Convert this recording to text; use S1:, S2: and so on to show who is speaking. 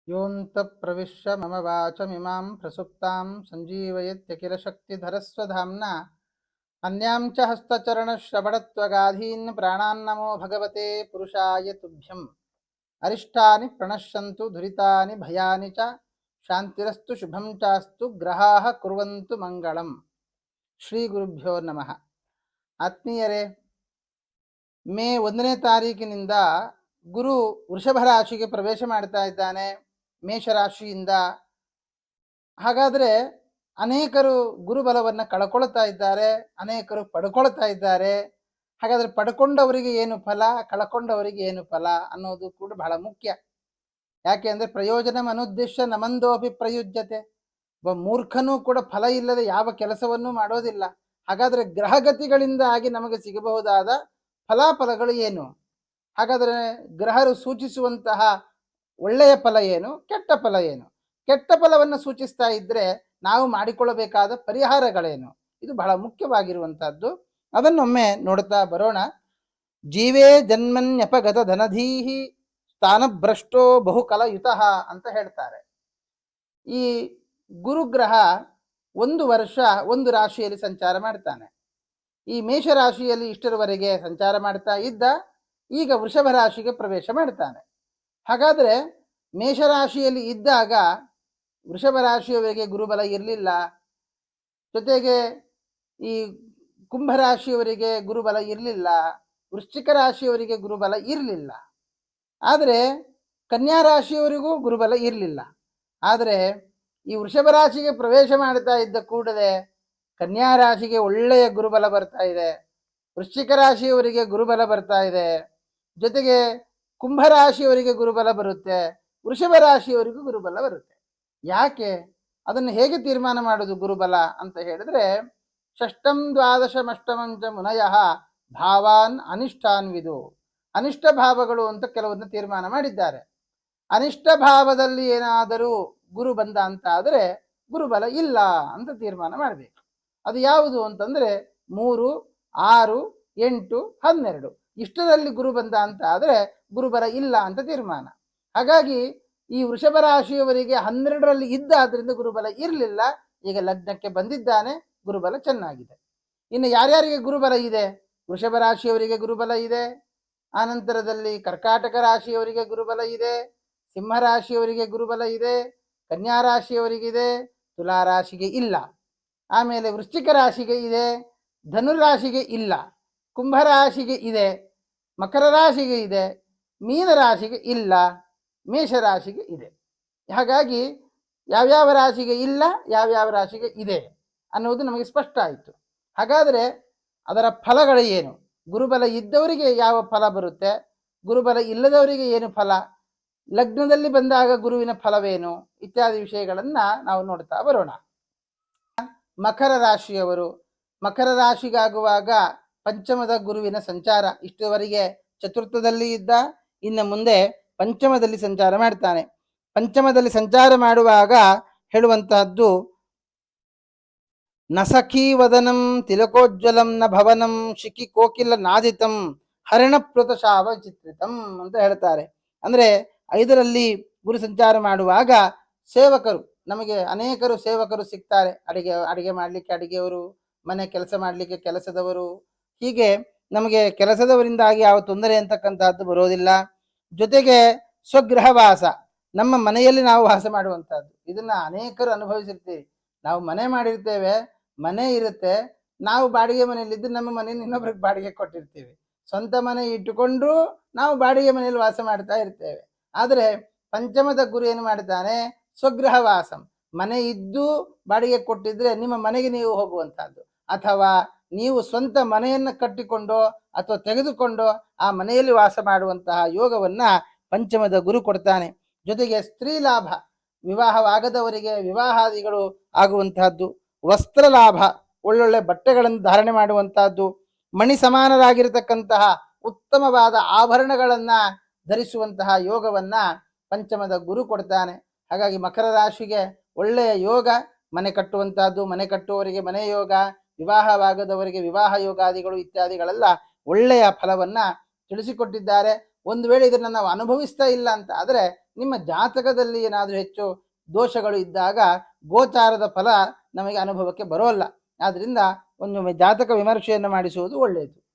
S1: ಯೋऽन्तಃ ಪ್ರವಿಶ್ಯ ಮಮ ವಾಚಮಿಮಾಂ ಪ್ರಸುಪ್ತಾಂ ಸಂಜೀವಯತ್ಯಖಿಲಶಕ್ತಿಧರಸ್ವಧಾಮ್ನಾ अन्यांच हस्तचरणश्रवणत्वगाधीन् प्राणान्नमो भगवते पुरुषाय तुभ्यम् अरिष्टानि प्रणश्यन्तु दुरितानि भयानि च शान्तिरस्तु शुभं चास्तु ग्रहाः कुर्वन्तु मङ्गलम् ಶ್ರೀ ಗುರುಭ್ಯೋ ನಮಃ. ಆತ್ಮೀಯರೇ, ಮೇ 1ನೇ ತಾರೀಕಿನಿಂದ ಗುರು ವೃಷಭ ರಾಶಿಗೆ ಪ್ರವೇಶ ಮಾಡ್ತಾ ಇದ್ದಾನೆ ಮೇಷರಾಶಿಯಿಂದ. ಹಾಗಾದರೆ ಅನೇಕರು ಗುರುಬಲವನ್ನು ಕಳ್ಕೊಳ್ತಾ ಇದ್ದಾರೆ, ಅನೇಕರು ಪಡ್ಕೊಳ್ತಾ ಇದ್ದಾರೆ. ಹಾಗಾದರೆ ಪಡ್ಕೊಂಡವರಿಗೆ ಏನು ಫಲ, ಕಳ್ಕೊಂಡವರಿಗೆ ಏನು ಫಲ ಅನ್ನೋದು ಕೂಡ ಬಹಳ ಮುಖ್ಯ. ಯಾಕೆ ಅಂದರೆ ಪ್ರಯೋಜನ ಅನುದ್ದೇಶ ನಮಂದೋಪಿ ಪ್ರಯುಜ್ಯತೆ. ಒಬ್ಬ ಮೂರ್ಖನೂ ಕೂಡ ಫಲ ಇಲ್ಲದೆ ಯಾವ ಕೆಲಸವನ್ನೂ ಮಾಡೋದಿಲ್ಲ. ಹಾಗಾದರೆ ಗ್ರಹಗತಿಗಳಿಂದಾಗಿ ನಮಗೆ ಸಿಗಬಹುದಾದ ಫಲಾಫಲಗಳು ಏನು? ಹಾಗಾದರೆ ಗ್ರಹರು ಸೂಚಿಸುವಂತಹ ಒಳ್ಳೆಯ ಫಲ ಏನು, ಕೆಟ್ಟ ಫಲ ಏನು? ಕೆಟ್ಟ ಫಲವನ್ನು ಸೂಚಿಸ್ತಾ ಇದ್ರೆ ನಾವು ಮಾಡಿಕೊಳ್ಳಬೇಕಾದ ಪರಿಹಾರಗಳೇನು? ಇದು ಬಹಳ ಮುಖ್ಯವಾಗಿರುವಂತಹದ್ದು. ಅದನ್ನೊಮ್ಮೆ ನೋಡ್ತಾ ಬರೋಣ. ಜೀವೇ ಜನ್ಮನ್ಯಪಗತ ಧನಧೀಹಿ ಸ್ಥಾನಭ್ರಷ್ಟೋ ಬಹುಕಲಯುತಃ ಅಂತ ಹೇಳ್ತಾರೆ. ಈ ಗುರುಗ್ರಹ 1 ವರ್ಷ ಒಂದು ರಾಶಿಯಲ್ಲಿ ಸಂಚಾರ ಮಾಡ್ತಾನೆ. ಈ ಮೇಷರಾಶಿಯಲ್ಲಿ ಇಷ್ಟರವರೆಗೆ ಸಂಚಾರ ಮಾಡ್ತಾ ಇದ್ದ, ಈಗ ವೃಷಭ ರಾಶಿಗೆ ಪ್ರವೇಶ ಮಾಡ್ತಾನೆ. ಹಾಗಾದರೆ ಮೇಷರಾಶಿಯಲ್ಲಿ ಇದ್ದಾಗ ವೃಷಭ ರಾಶಿಯವರಿಗೆ ಗುರುಬಲ ಇರಲಿಲ್ಲ, ಜೊತೆಗೆ ಈ ಕುಂಭರಾಶಿಯವರಿಗೆ ಗುರುಬಲ ಇರಲಿಲ್ಲ, ವೃಶ್ಚಿಕ ರಾಶಿಯವರಿಗೆ ಗುರುಬಲ ಇರಲಿಲ್ಲ, ಆದರೆ ಕನ್ಯಾ ರಾಶಿಯವರಿಗೂ ಗುರುಬಲ ಇರಲಿಲ್ಲ. ಆದರೆ ಈ ವೃಷಭ ರಾಶಿಗೆ ಪ್ರವೇಶ ಮಾಡ್ತಾ ಇದ್ದ ಕೂಡಲೇ ಕನ್ಯಾ ರಾಶಿಗೆ ಒಳ್ಳೆಯ ಗುರುಬಲ ಬರ್ತಾ ಇದೆ, ವೃಶ್ಚಿಕ ರಾಶಿಯವರಿಗೆ ಗುರುಬಲ ಬರ್ತಾ ಇದೆ, ಜೊತೆಗೆ ಕುಂಭರಾಶಿಯವರಿಗೆ ಗುರುಬಲ ಬರುತ್ತೆ, ವೃಷಭ ರಾಶಿಯವರಿಗೂ ಗುರುಬಲ ಬರುತ್ತೆ. ಯಾಕೆ? ಅದನ್ನು ಹೇಗೆ ತೀರ್ಮಾನ ಮಾಡೋದು ಗುರುಬಲ ಅಂತ ಹೇಳಿದ್ರೆ, ಷಷ್ಟಂ ದ್ವಾದಶಮಷ್ಟಮಂಚ ಮುನಯಃ ಭಾವಾನ್ ಅನಿಷ್ಟಾನ್ ವಿದು. ಅನಿಷ್ಟ ಭಾವಗಳು ಅಂತ ಕೆಲವನ್ನ ತೀರ್ಮಾನ ಮಾಡಿದ್ದಾರೆ. ಅನಿಷ್ಟ ಭಾವದಲ್ಲಿ ಏನಾದರೂ ಗುರು ಬಂದ ಅಂತ ಆದರೆ ಗುರುಬಲ ಇಲ್ಲ ಅಂತ ತೀರ್ಮಾನ ಮಾಡಬೇಕು. ಅದು ಯಾವುದು ಅಂತಂದ್ರೆ 3, 6, 8, 12 ಇಷ್ಟದಲ್ಲಿ ಗುರು ಬಂದ ಅಂತ ಆದರೆ ಗುರುಬಲ ಇಲ್ಲ ಅಂತ ತೀರ್ಮಾನ. ಹಾಗಾಗಿ ಈ ವೃಷಭ ರಾಶಿಯವರಿಗೆ 12ರಲ್ಲಿ ಇದ್ದ, ಆದ್ರಿಂದ ಗುರುಬಲ ಇರಲಿಲ್ಲ. ಈಗ ಲಗ್ನಕ್ಕೆ ಬಂದಿದ್ದಾನೆ, ಗುರುಬಲ ಚೆನ್ನಾಗಿದೆ. ಇನ್ನು ಯಾರ್ಯಾರಿಗೆ ಗುರುಬಲ ಇದೆ? ವೃಷಭ ರಾಶಿಯವರಿಗೆ ಗುರುಬಲ ಇದೆ, ಆನಂತರದಲ್ಲಿ ಕರ್ಕಾಟಕ ರಾಶಿಯವರಿಗೆ ಗುರುಬಲ ಇದೆ, ಸಿಂಹ ರಾಶಿಯವರಿಗೆ ಗುರುಬಲ ಇದೆ, ಕನ್ಯಾ ರಾಶಿಯವರಿಗಿದೆ, ತುಲಾ ರಾಶಿಗೆ ಇಲ್ಲ. ಆಮೇಲೆ ವೃಶ್ಚಿಕ ರಾಶಿಗೆ ಇದೆ, ಧನುರಾಶಿಗೆ ಇಲ್ಲ, ಕುಂಭರಾಶಿಗೆ ಇದೆ, ಮಕರ ರಾಶಿಗೆ ಇದೆ, ಮೀನ ರಾಶಿಗೆ ಇಲ್ಲ, ಮೇಷರಾಶಿಗೆ ಇದೆ. ಹಾಗಾಗಿ ಯಾವ್ಯಾವ ರಾಶಿಗೆ ಇಲ್ಲ, ಯಾವ್ಯಾವ ರಾಶಿಗೆ ಇದೆ ಅನ್ನೋದು ನಮಗೆ ಸ್ಪಷ್ಟ ಆಯಿತು. ಹಾಗಾದರೆ ಅದರ ಫಲಗಳು ಏನು? ಗುರುಬಲ ಇದ್ದವರಿಗೆ ಯಾವ ಫಲ ಬರುತ್ತೆ, ಗುರುಬಲ ಇಲ್ಲದವರಿಗೆ ಏನು ಫಲ, ಲಗ್ನದಲ್ಲಿ ಬಂದಾಗ ಗುರುವಿನ ಫಲವೇನು ಇತ್ಯಾದಿ ವಿಷಯಗಳನ್ನ ನಾವು ನೋಡ್ತಾ ಬರೋಣ. ಮಕರ ರಾಶಿಯವರು, ಮಕರ ರಾಶಿಗಾಗುವಾಗ ಪಂಚಮದ ಗುರುವಿನ ಸಂಚಾರ. ಇಷ್ಟುವರೆಗೆ ಚತುರ್ಥದಲ್ಲಿ ಇದ್ದ, ಇನ್ನು ಮುಂದೆ ಪಂಚಮದಲ್ಲಿ ಸಂಚಾರ ಮಾಡ್ತಾನೆ. ಪಂಚಮದಲ್ಲಿ ಸಂಚಾರ ಮಾಡುವಾಗ ಹೇಳುವಂತಹದ್ದು, ನ ಸಖೀ ವದನಂ ತಿಲಕೋಜ್ವಲಂ ನ ಭವನಂ ಶಿಖಿ ಕೋಕಿಲ ನಾದಿತಂ ಹರಿಣಪ್ಲುತ ಶಾವ ಚಿತ್ರಿತಂ ಅಂತ ಹೇಳ್ತಾರೆ. ಅಂದ್ರೆ 5ರಲ್ಲಿ ಗುರು ಸಂಚಾರ ಮಾಡುವಾಗ ಸೇವಕರು, ನಮಗೆ ಅನೇಕರು ಸೇವಕರು ಸಿಗ್ತಾರೆ. ಅಡಿಗೆ ಮಾಡ್ಲಿಕ್ಕೆ ಅಡಿಗೆಯವರು, ಮನೆ ಕೆಲಸ ಮಾಡ್ಲಿಕ್ಕೆ ಕೆಲಸದವರು, ಹೀಗೆ ನಮಗೆ ಕೆಲಸದವರಿಂದಾಗಿ ಯಾವ ತೊಂದರೆ ಅಂತಕ್ಕಂಥದ್ದು ಬರೋದಿಲ್ಲ. ಜೊತೆಗೆ ಸ್ವಗೃಹವಾಸ, ನಮ್ಮ ಮನೆಯಲ್ಲಿ ನಾವು ವಾಸ ಮಾಡುವಂತಹದ್ದು. ಇದನ್ನ ಅನೇಕರು ಅನುಭವಿಸಿರ್ತೀವಿ. ನಾವು ಮನೆ ಮಾಡಿರ್ತೇವೆ, ಮನೆ ಇರುತ್ತೆ, ನಾವು ಬಾಡಿಗೆ ಮನೆಯಲ್ಲಿದ್ದು ನಮ್ಮ ಮನೆಯನ್ನು ಇನ್ನೊಬ್ರಿಗೆ ಬಾಡಿಗೆ ಕೊಟ್ಟಿರ್ತೀವಿ. ಸ್ವಂತ ಮನೆ ಇಟ್ಟುಕೊಂಡು ನಾವು ಬಾಡಿಗೆ ಮನೆಯಲ್ಲಿ ವಾಸ ಮಾಡ್ತಾ ಇರ್ತೇವೆ. ಆದರೆ ಪಂಚಮದ ಗುರು ಏನು ಮಾಡ್ತಾನೆ? ಸ್ವಗೃಹವಾಸಂ, ಮನೆ ಇದ್ದು ಬಾಡಿಗೆ ಕೊಟ್ಟಿದ್ರೆ ನಿಮ್ಮ ಮನೆಗೆ ನೀವು ಹೋಗುವಂತಹದ್ದು, ಅಥವಾ ನೀವು ಸ್ವಂತ ಮನೆಯನ್ನ ಕಟ್ಟಿಕೊಂಡು ಅಥವಾ ತೆಗೆದುಕೊಂಡು ಆ ಮನೆಯಲ್ಲಿ ವಾಸ ಮಾಡುವಂತಹ ಯೋಗವನ್ನ ಪಂಚಮದ ಗುರು ಕೊಡ್ತಾನೆ. ಜೊತೆಗೆ ಸ್ತ್ರೀ ಲಾಭ, ವಿವಾಹವಾಗದವರಿಗೆ ವಿವಾಹಾದಿಗಳು ಆಗುವಂತಹದ್ದು, ವಸ್ತ್ರ ಲಾಭ, ಒಳ್ಳೊಳ್ಳೆ ಬಟ್ಟೆಗಳನ್ನು ಧಾರಣೆ ಮಾಡುವಂತಹದ್ದು, ಮಣಿ ಸಮಾನರಾಗಿರತಕ್ಕಂತಹ ಉತ್ತಮವಾದ ಆಭರಣಗಳನ್ನ ಧರಿಸುವಂತಹ ಯೋಗವನ್ನ ಪಂಚಮದ ಗುರು ಕೊಡ್ತಾನೆ. ಹಾಗಾಗಿ ಮಕರ ರಾಶಿಗೆ ಒಳ್ಳೆಯ ಯೋಗ, ಮನೆ ಕಟ್ಟುವಂತಹದ್ದು, ಮನೆ ಕಟ್ಟುವವರಿಗೆ ಮನೆ ಯೋಗ, ವಿವಾಹವಾಗದವರಿಗೆ ವಿವಾಹ ಯೋಗಾದಿಗಳು ಇತ್ಯಾದಿಗಳೆಲ್ಲ ಒಳ್ಳೆಯ ಫಲವನ್ನ ತಿಳಿಸಿಕೊಟ್ಟಿದ್ದಾರೆ. ಒಂದು ವೇಳೆ ಇದನ್ನ ನಾವು ಅನುಭವಿಸ್ತಾ ಇಲ್ಲ ಅಂತ ಆದರೆ ನಿಮ್ಮ ಜಾತಕದಲ್ಲಿ ಏನಾದರೂ ಹೆಚ್ಚು ದೋಷಗಳು ಇದ್ದಾಗ ಗೋಚಾರದ ಫಲ ನಮಗೆ ಅನುಭವಕ್ಕೆ ಬರೋಲ್ಲ. ಆದ್ದರಿಂದ ಒಂದು ಜಾತಕ ವಿಮರ್ಶೆಯನ್ನು ಮಾಡಿಸುವುದು ಒಳ್ಳೆಯದು.